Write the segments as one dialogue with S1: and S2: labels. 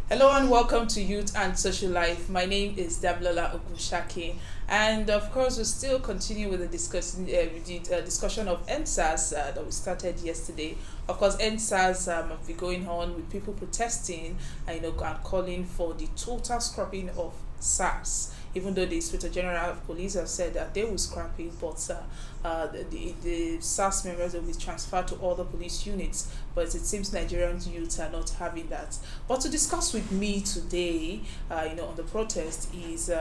S1: Hello and welcome to Youth and Social Life. My name is Dablola Ogushaki, and of course, we still continue with the discussion of NSAS that we started yesterday. Of course, NSAS have been going on with people protesting and calling for the total scrapping of SARS. Even though the Inspector General of Police have said that they will scrap it, but the SARS members will be transferred to other police units. But it seems Nigerian youths are not having that. But to discuss with me today, on the protest is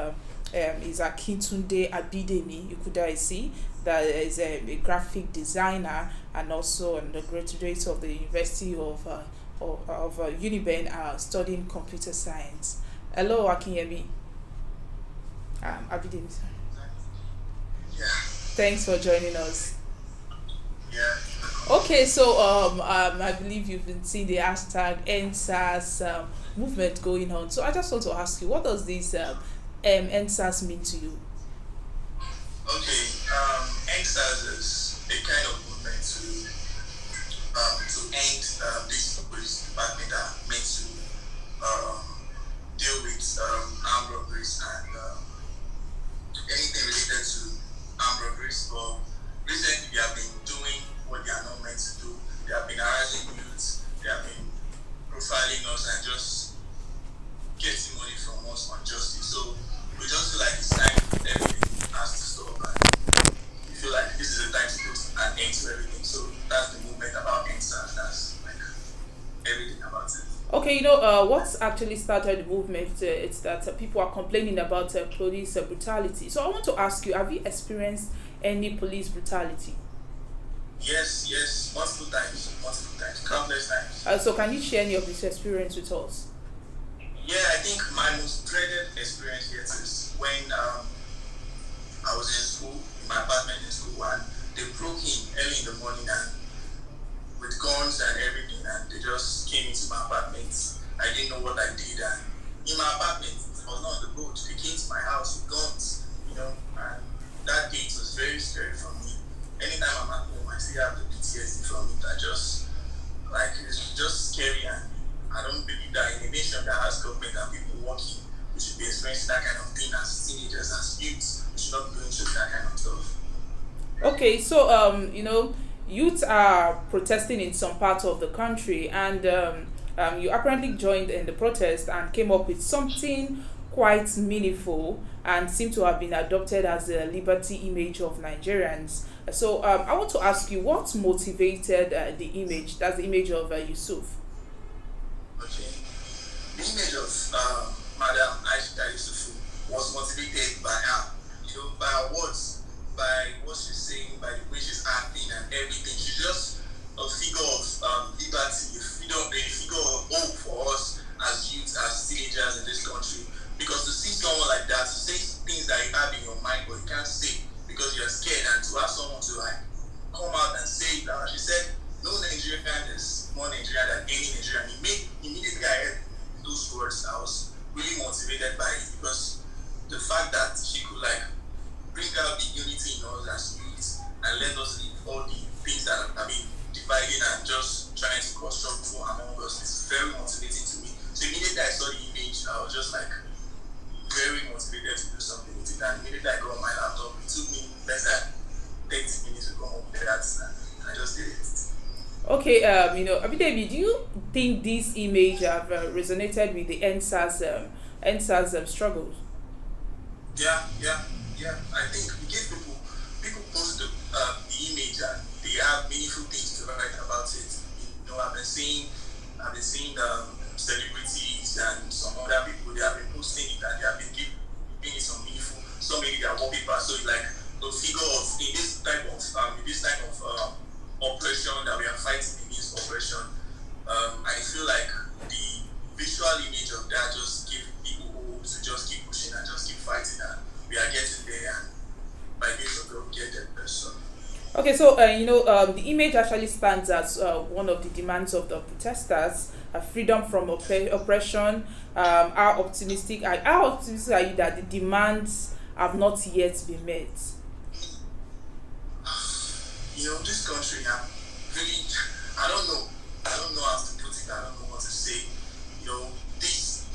S1: Akintunde Abidemi Ikudayisi, that is a graphic designer and also a graduate of the University of Uniben, studying computer science. Hello, Akinyemi. Abidemi.
S2: Yeah.
S1: Thanks for joining us.
S2: Yeah.
S1: Okay, so I believe you've been seeing the hashtag NSAS movement going on. So I just want to ask you, what does this NSAS mean to you?
S2: Okay. NSAS is a kind of movement to end this police department that are meant to deal with armed robberies and anything related to armed robberies. But recently, they have been doing what they are not meant to do. They have been harassing youths. They have been profiling us and just getting money from us unjustly. So we just feel like it's time everything has to stop. And we feel like this is the time to put an end to everything. So that's the movement about NSAS. That's like everything about it.
S1: Okay, what's actually started the movement? It's that people are complaining about police brutality. So I want to ask you, have you experienced any police brutality?
S2: Yes, multiple times, countless times.
S1: So can you share any of this experience with us?
S2: Yeah, I think my most dreaded experience yet is when I was in school, in my apartment in school, and they broke in early in the morning and with guns and everything, and they just came into my apartment. I didn't know what I did, and in my apartment, I was not on the road. They came to my house with guns, and that day it was very scary for me. Anytime I'm at home, I still have the PTSD from it. It's just scary, and I don't believe that in a nation that has government and people working, we should be experiencing that kind of thing as teenagers, as youths. We should not be going through that kind of stuff.
S1: Okay, so youth are protesting in some parts of the country, and you apparently joined in the protest and came up with something quite meaningful and seem to have been adopted as a liberty image of Nigerians. So I want to ask you, what motivated the image? That's the image of Yusuf.
S2: Okay. The image of Madam Aisha Yesufu was motivated by her, by her words, by what she's saying, by the way she's acting and everything. She's just a figure of liberty, a figure of hope for us as youth, as teenagers in this country. Because to see someone like that, to say things that you have in your mind but you can't say because you're scared, and to have someone to come out and say that, she said, no Nigerian is more Nigerian than any Nigerian. Immediately I heard those words, I was really motivated by it, because the fact that she could bring out the unity in us as youth and let us leave all the things that have been dividing and just trying to cause trouble among us is very motivating to me. So immediately I saw the image, I was just very motivated to do something with it. And immediately I got on my laptop, it took me less than 30 minutes to come up with that, and I just did it.
S1: Okay, Abidemi, do you think this image have resonated with the NSAS struggles?
S2: Yeah. I think we give people post the image and they have meaningful things to write about it. I've been seeing celebrities and some other people, they have been posting it and they have been giving it some meaningful, some maybe their wallpaper. So it's like the figure of in this type of operation that we are fighting in this operation. I feel like the visual image of that just give people hope to just keep pushing and just keep fighting, and we are getting there, and by grace of God we get there person.
S1: Okay, so the image actually stands as one of the demands of the protesters: freedom from oppression. How optimistic are you that the demands have not yet been met?
S2: This country, really, I don't know how to put it. I don't know what to say. This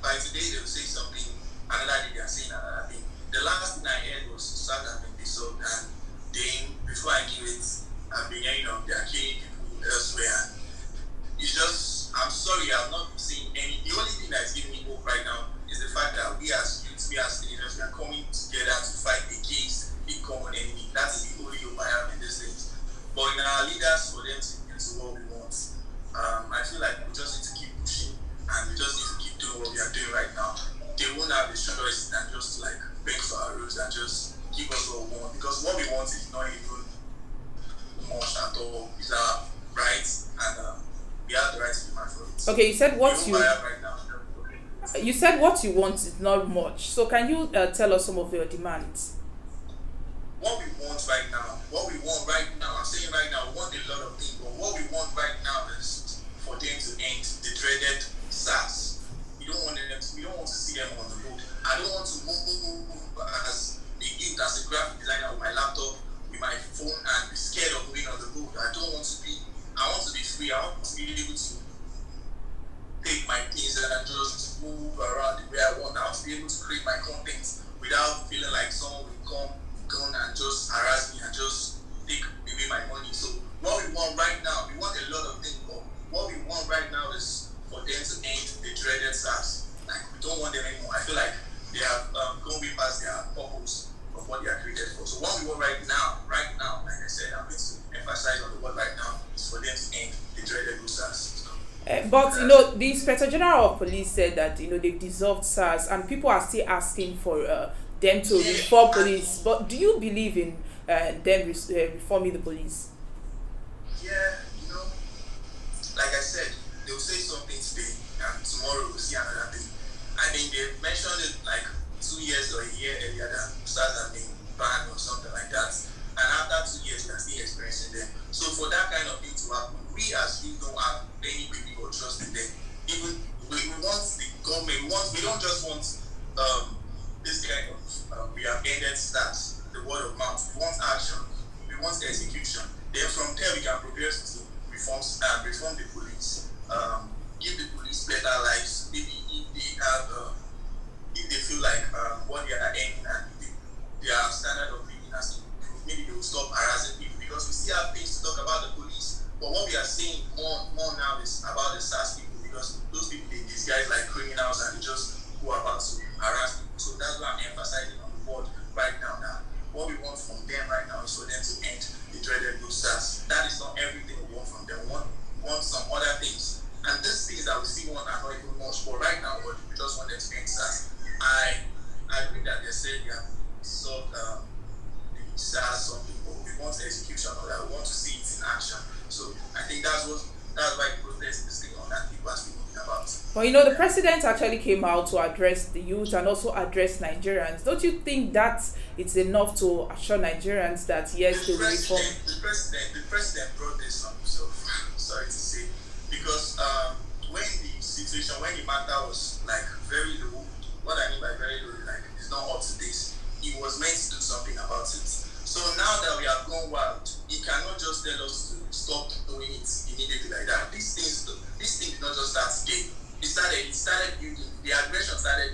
S2: by today they will say something, another day they are saying another thing. The last thing I heard was SARS has been dissolved, and then before I give it, I've been hearing of they are killing people elsewhere. And it's just, I'm sorry, I've not seen any. The only thing that's giving me hope right now is the fact that we as youths, we as teenagers, we are coming together to fight against the common enemy. That is the only hope I have in these things. But in our leaders, for them to get to what we want, I feel like we just need to keep pushing, and we just need to keep doing what we are doing right now. They won't have the choice than just to like beg for our rules and just give us what we want, because what we want is not even much at all. It's our right, and we have the right to demand for it.
S1: Okay, you said what you
S2: right now.
S1: you said what you want is not much. So can you tell us some of your demands?
S2: What we want right now, I'm saying right now, we want a lot of things, but what we want right now is for them to end the dreaded SARS. We don't want to see them on the road. I don't want to move as a graphic designer with my laptop, with my phone, and be scared of moving on the road. I want to be free. I want to be able to take my things and just move around the way I want. I want to be able to create my content without feeling like someone will come and just harass me and just take away my money. So what we want right now, we want a lot of things, but what we want right now is for them to end the dreaded SARS. Like, we don't want them anymore. I feel like they have gone way past their purpose of what they are created for. So what we want right now, like I said, I'm going to emphasize on the word right now, is for them to end the dreaded SARS.
S1: But the Inspector General of Police said that they've dissolved SARS, and people are still asking for them to reform police. But do you believe in them reforming the police?
S2: Yeah, like I said, they'll say something today, and tomorrow we'll see another thing. I think they mentioned it like 2 years or a year earlier that SARS have been banned or something like that. And after 2 years, we are still experiencing them. So for that kind of thing to happen, we as youth don't have any belief or trust in them. Even we want the government, we don't just want this kind of we have ended SARS, the word of mouth. We want action, we want execution. Then from there we can progress to reform the police, give the police better lives. Maybe if they feel like what they are earning and their standard of living has improved, maybe they will stop harassing people, because we still have things to talk about the police. But what we are saying more now is about the SARS people, because those people, they disguise like criminals and they just go about to harass people. So that's why I'm emphasizing on the board right now. Now, what we want from them right now is for them to end the dreaded SARS. That is not everything we want from them. We want some other things. And these things that we see want are not even much. But right now, we just want them to end SARS. I agree that they said they have solved the SARS something, but we want execution of that. We want to see it in action. So I think that's why the protest is still on that people are speaking about.
S1: Well, the president actually came out to address the youth and also address Nigerians. Don't you think that it's enough to assure Nigerians that yes, they will reform?
S2: The president brought this on himself. Sorry to say, because when the matter was like very low, what I mean by very low, like it's not up to this. He was meant to do something about it. So now that we have gone wild, he cannot just tell us to stop doing it immediately like that. This thing did not just start today. It started building. The aggression started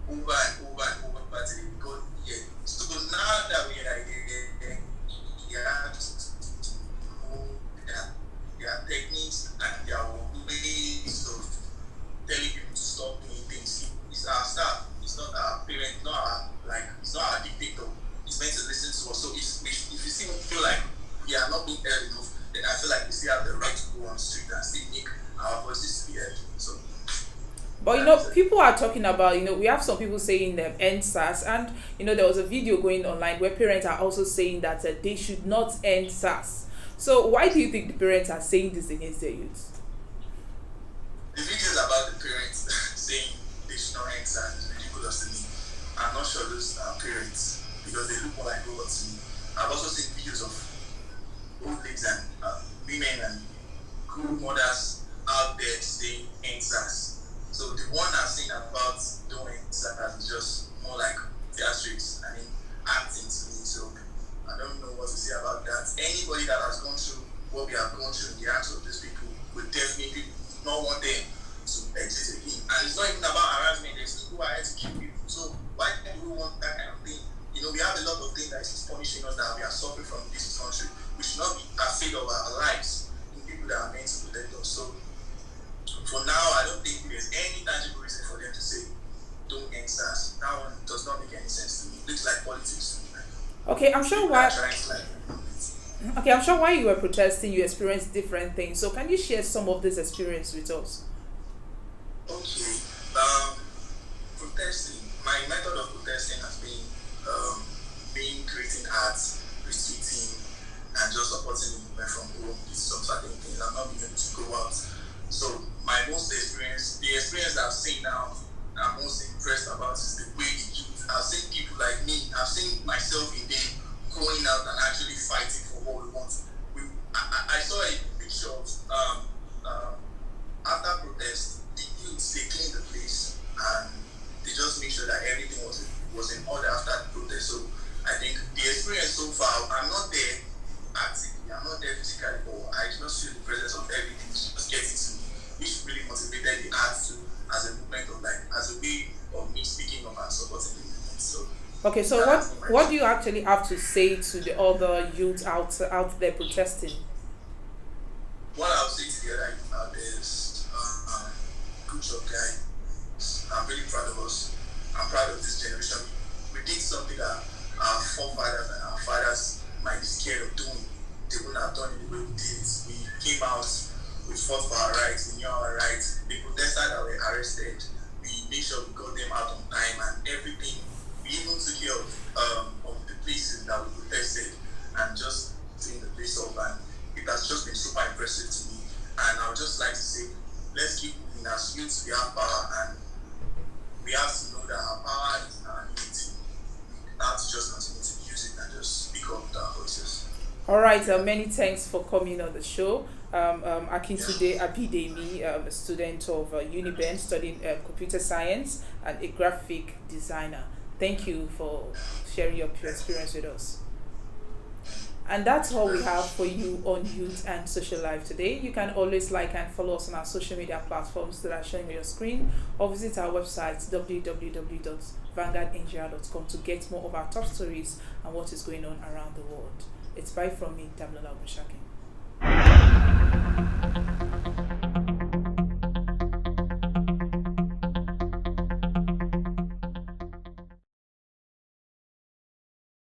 S2: building over and over until it got here. So now that we are here, there are techniques and there are ways of telling people to stop doing things. It's our staff. It's not our parents. It's not our dictator. It's meant to listen to us. So if you feel like we are not being heard enough, then I feel like we still have the right to go on the street and still make our voices to be heard. So,
S1: but people are talking about, we have some people saying end SARS, and there was a video going online where parents are also saying that they should not end SARS. So why do you think the parents are saying this against their youth?
S2: The video is about the parents saying they should not end SARS. It's ridiculous to me. I'm not sure those are parents, because they look more like robots to me. I've also seen videos of old ladies and women and group mothers out there saying end SARS. So the one I've seen about doing SARS is just more like theatrics, acting to me. So I don't know what to say about that. Anybody that has gone through what we have gone through in the hands of these people would definitely not want them to exist again. And
S1: Okay, I'm sure
S2: People are
S1: why.
S2: trying to like.
S1: Okay, I'm sure while you were protesting, you experienced different things. So can you share some of this experience with us?
S2: Okay. Protesting. My method of protesting has been being creating art, retweeting, and just supporting the movement from home. This is some certain things. I'm not being able to go out. So my most experience, the experience that I've seen now, I'm most impressed about is the way the youth. I've seen people like me. I've seen myself in them going out and actually fighting for what we want. I saw a picture of after protest, the youths they cleaned the place and they just made sure that everything was in order after the protest. So I think the experience so far, I'm not there actively, I'm not there physically, but I just feel the presence of everything just getting to me, which really motivated the art to as a movement of like as a way of me speaking up and supporting the movement. So
S1: Okay, so what do you actually have to say to the other youth out there protesting?
S2: what I'll say to the other youth out there is good job guys. I'm really proud of us. I'm proud of this generation. We did something that our forefathers and our fathers might be scared of doing. They wouldn't have done it the way we did it. We came out, we fought for our rights, we knew our rights. The protesters that were arrested, we made sure we got them out on time and everything. We even took care of the places that we protested and just cleaned the place up, and it has just been super impressive to me. And I would just like to say, let's keep moving. As youths, we have power, and we have to know that our power is in our unity. We have to just continue to use it and just speak up with our voices.
S1: All right, many thanks for coming on the show. Akintunde Abidemi, a student of Uniben, studying computer science and a graphic designer. Thank you for sharing your experience with us. And that's all we have for you on Youth and Social Life today. You can always like and follow us on our social media platforms that are showing on your screen, or visit our website www.vanguardnigeria.com to get more of our top stories and what is going on around the world. It's bye from me, Damlola Obushaki.